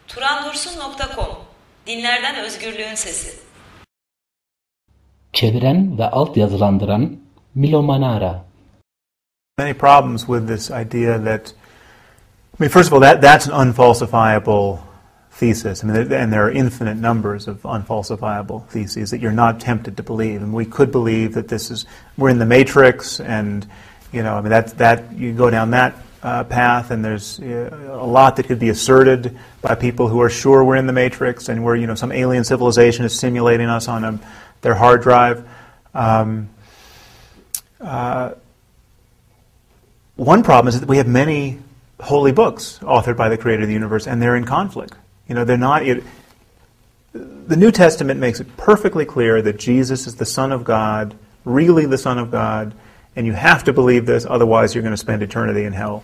turandursun.com Dinlerden Özgürlüğün Sesi. Çeviren ve altyazılandıran Milo Manara. Many problems with this idea that, first of all, that's an unfalsifiable thesis. And there are infinite numbers of unfalsifiable theses that you're not tempted to believe. And we could believe that we're in the Matrix, and that you go down that path, and there's a lot that could be asserted by people who are sure we're in the Matrix, and we're some alien civilization is simulating us on their hard drive. One problem is that we have many holy books authored by the Creator of the universe, and they're in conflict. They're not. The New Testament makes it perfectly clear that Jesus is the Son of God, really the Son of God, and you have to believe this, otherwise you're going to spend eternity in hell.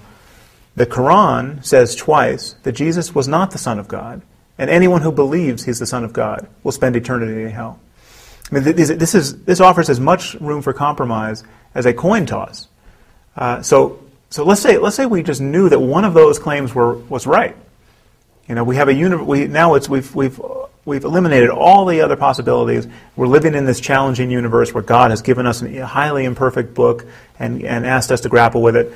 The Quran says twice that Jesus was not the Son of God, and anyone who believes he's the Son of God will spend eternity in hell. This offers as much room for compromise as a coin toss. So let's say we just knew that one of those claims was right. We have we've eliminated all the other possibilities. We're living in this challenging universe where God has given us a highly imperfect book and asked us to grapple with it.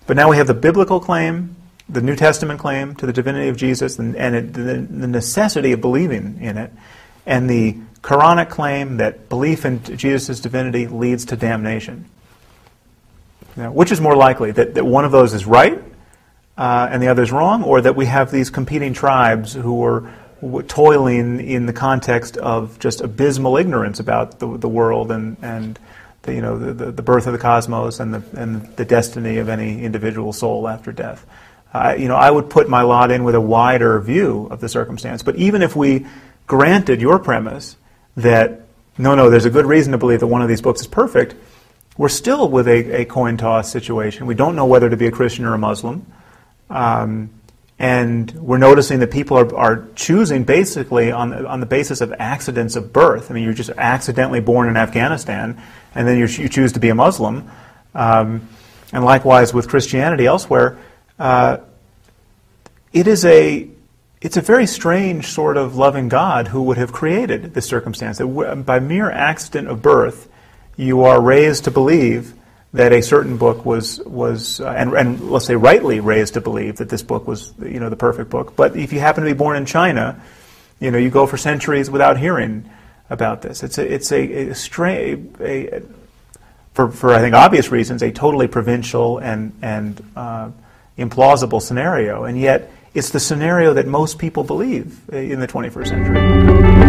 But now we have the biblical claim, the New Testament claim to the divinity of Jesus, and the necessity of believing in it, and the Quranic claim that belief in Jesus' divinity leads to damnation. Which is more likely, that one of those is right and the other is wrong, or that we have these competing tribes who are toiling in the context of just abysmal ignorance about the world and the birth of the cosmos and the destiny of any individual soul after death. I would put my lot in with a wider view of the circumstance. But even if we granted your premise that no, there's a good reason to believe that one of these books is perfect, we're still with a coin toss situation. We don't know whether to be a Christian or a Muslim. And we're noticing that people are choosing basically on the basis of accidents of birth. You're just accidentally born in Afghanistan, and then you choose to be a Muslim. And likewise with Christianity elsewhere, it's a very strange sort of loving God who would have created this circumstance. That by mere accident of birth, you are raised to believe that a certain book was and let's say rightly raised to believe that this book was the perfect book. But if you happen to be born in China, you go for centuries without hearing about this. It's a strange, for I think obvious reasons, a totally provincial and implausible scenario, and yet it's the scenario that most people believe in the 21st century.